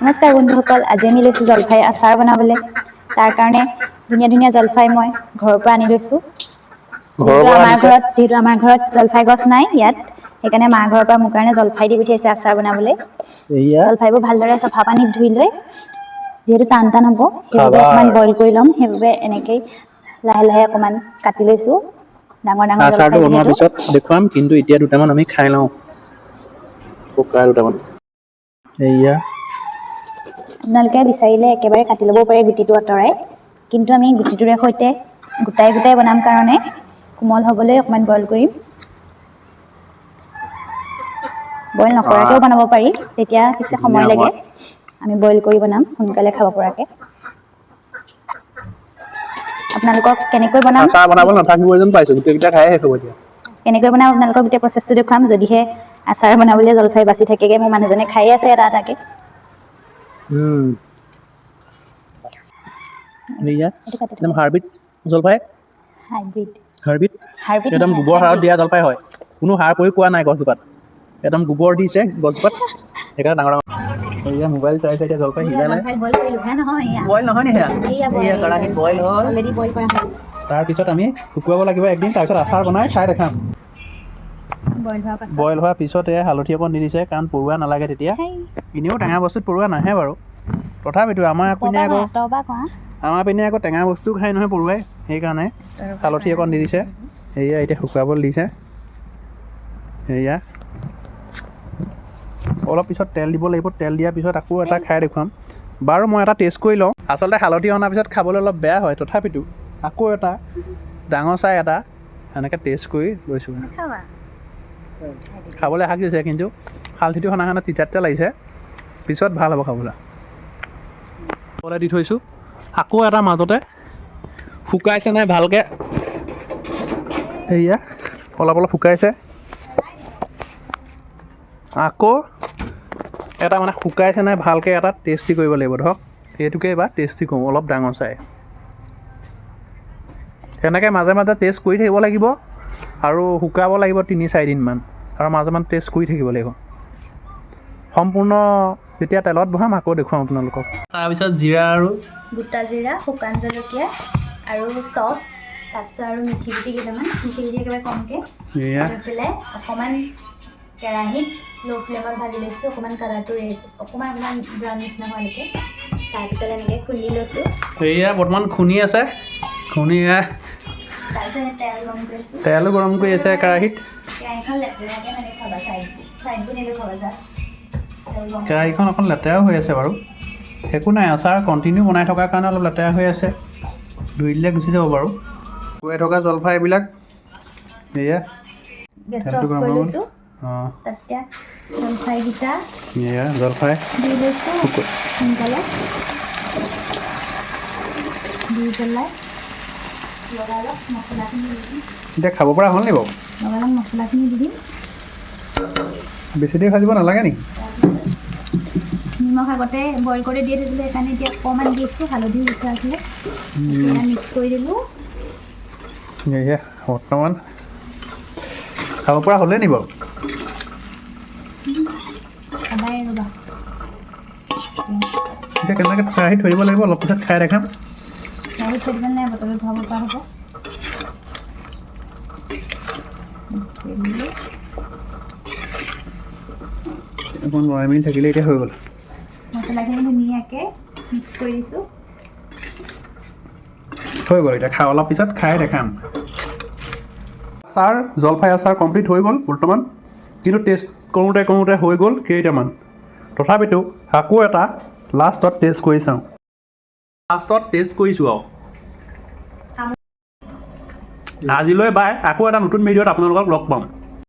নমস্কাৰ বন্ধুসকল, আজি আমি লৈছোঁ জলফাই আচাৰ বনাবলৈ। তাৰ কাৰণে ধুনীয়া ধুনীয়া জলফাই মই ঘৰৰ পৰা আনি লৈছোঁ। যিহেতু আমাৰ ঘৰত জলফাই গছ নাই ইয়াত, সেইকাৰণে মা ঘৰৰ পৰা মোৰ কাৰণে জলফাই দি পঠিয়াইছে আচাৰ বনাবলৈ। জলফাইবোৰ ভালদৰে চফা পানীত ধুই লৈ, যিহেতু টান টান হ'ব সেইবাবে অকণমান বইল কৰি ল'ম, সেইবাবে এনেকেই লাহে লাহে অকণমান কাটি লৈছোঁ। ডাঙৰ ডাঙৰ আচাৰটো বনোৱাৰ পিছত দেখুৱাম, কিন্তু এতিয়া দুটামান আমি খাই লওঁ। পকা দুটামান এয়া আপোনালোকে বিচাৰিলে একেবাৰে কাটি ল'ব পাৰে গুটিটো আঁতৰাই, কিন্তু আমি গুটিটোৰে সৈতে গোটাই গোটাই বনাম কাৰণে কোমল হ'বলৈ অকণমান বইল কৰিম। বইল নকৰাকৈও বনাব পাৰি, তেতিয়া পিছে সময় লাগে। আমি বইল কৰি বনাম সোনকালে খাব পৰাকৈ। আপোনালোকক কেনেকৈ বনাম আচাৰ বনাব নাথাকিব যেন পাইছোঁ, গোটেইকেইটা খাই শেষ হ'ব এতিয়া। কেনেকৈ বনাম আপোনালোকক গোটেই প্ৰচেছটো দেখুৱাম। যদিহে আচাৰ বনাবলৈ জলফাই বাচি থাকেগৈ, মোৰ মানুহজনে খায়ে আছে এটা এটাকৈ। একদম হাইব্ৰিড জলফাই, হাইব্ৰিড একদম গোবৰ সাৰত দিয়া জলফাই হয়। কোনো সাৰ প্ৰয়োগ কৰা নাই গছজোপাত, একদম গোবৰ দিছে গছজোপাত, সেইকাৰণে ডাঙৰ ডাঙৰ। এয়া মোবাইল চাই চাই এতিয়া জলফাই সিজালে। বইল নহয় নি সেয়া? এয়া কেৰাহীত বইল হ'ল। তাৰপিছত আমি শুকুৱাব লাগিব একদিন, তাৰপিছত আচাৰ বনাই খাই দেখাম। বইল হোৱাৰ পিছত এয়া হালধি অকণ দি দিছে, কাৰণ পৰুৱা নালাগে তেতিয়া। এনেও টেঙা বস্তুত পৰুৱা নাহে বাৰু, তথাপিতো আমাৰ পিনে আকৌ টেঙা বস্তু খাই নহয় পৰুৱাই, সেইকাৰণে হালধি অকণ দি দিছে। সেয়া এতিয়া শুকুৱাবলৈ দিছে। সেয়া অলপ পিছত তেল দিব লাগিব, তেল দিয়াৰ পিছত আকৌ এটা খাই দেখুৱাম। বাৰু মই এটা টেষ্ট কৰি লওঁ। আচলতে হালধি অনাৰ পিছত খাবলৈ অলপ বেয়া হয়, তথাপিতো আকৌ এটা ডাঙৰ চাই এটা সেনেকৈ টেষ্ট কৰি লৈছোঁ। খাবলৈ শাক দিছে, কিন্তু হালধিটো সনা সনা তিতা তিতা লাগিছে, পিছত ভাল হ'ব খাবলৈ। দি থৈছোঁ, আকৌ এটা মাজতে শুকাইছে নাই ভালকৈ, সেয়া অলপ অলপ শুকাইছে। আকৌ এটা মানে শুকাইছে নাই ভালকৈ এটা টেষ্টি কৰিব লাগিব। ধৰক এইটোকে এবাৰ টেষ্টি কৰোঁ, অলপ ডাঙৰ চাই। সেনেকৈ মাজে মাজে টেষ্ট কৰি থাকিব লাগিব, আৰু শুকাব লাগিব 3-4 দিনমান, আৰু মাজে মাজে টেষ্ট কৰি থাকিব লাগিব। সম্পূৰ্ণ যেতিয়া তেলত বহাম আকৌ দেখুৱাম আপোনালোকক। তাৰপিছত জিৰা আৰু গোটা জিৰা, শুকান জলকীয়া আৰু চফ, তাৰপিছত আৰু মিঠি গুটি কেইটামান, মিঠি গুটি একেবাৰে কমকৈ দি পেলাই অকণমান কেৰাহীত ল' ফ্লেমত ভাজি লৈছোঁ। অকণমান কালাৰটো অকণমান ব্ৰাউন নিচিনা হোৱালৈকে, তাৰপিছত এনেকৈ খুন্দি লৈছোঁ। সেয়া বৰ্তমান খুন্দি আছে, খুন্দি তাৰপিছত তেলো গৰম কৰি আছে কেৰাহীত। কেৰাহীখন লেতেৰাকৈ নেদেখাবা, চাইডবোৰ নেদেখাবা জাষ্ট। কেৰাহীখন অকণ লেতেৰাও হৈ আছে বাৰু, একো নাই, আচাৰ কণ্টিনিউ বনাই থকাৰ কাৰণে অলপ লেতেৰা হৈ আছে, ধুই দিলে গুচি যাব বাৰু। শুকাই থকা জলফাইবিলাক এয়া গেছটো অফ কৰি লৈছোঁ। তেতিয়া জলফাইকেইটা জলফাই দি লৈছোঁ সোনকালে, দি পেলাই লগালগ মছলাখিনি দি দিম। এতিয়া খাব পৰা হ'ল নি বাৰু? লগালগ মছলাখিনি দি দিম। বেছি দেৰি ভাজিব নালাগে নেকি? নিমখ আগতে বইল কৰি দিয়ে থৈছিলোঁ, সেইকাৰণে এতিয়া অকণমান দিছোঁ, হালধি উঠোৱা আছিলে, এতিয়া মিক্স কৰি দিলোঁ। এয়া বৰ্তমান খাব পৰা হ'লেই নি বাৰু? সদায় ৰ'বা, এতিয়া কেনেকৈ কেৰাহীত থৈ দিব লাগিব, অলপ পিছত খাই দেখাম। কেৰাহীত থৈ দিব নাই, বটলত ভৰাব পৰা হ'ব। অকণ লৰাই মেলি থাকিলে এতিয়া হৈ গ'ল। মছলাখিনি ধুনীয়াকৈ মিক্স কৰি দিছোঁ। হৈ গ'ল, এতিয়া অলপ পিছত খাই দেখাম। আচাৰ, জলফাই আচাৰ কমপ্লিট হৈ গ'ল বৰ্তমান, কিন্তু টেষ্ট কৰোঁতে কৰোঁতে হৈ গ'ল কেইটামান, তথাপিতো আকৌ এটা লাষ্টত টেষ্ট কৰি চাওঁ। আৰু আজিলৈ বাই, আকৌ এটা নতুন ভিডিঅ'ত আপোনালোকক লগ পাম।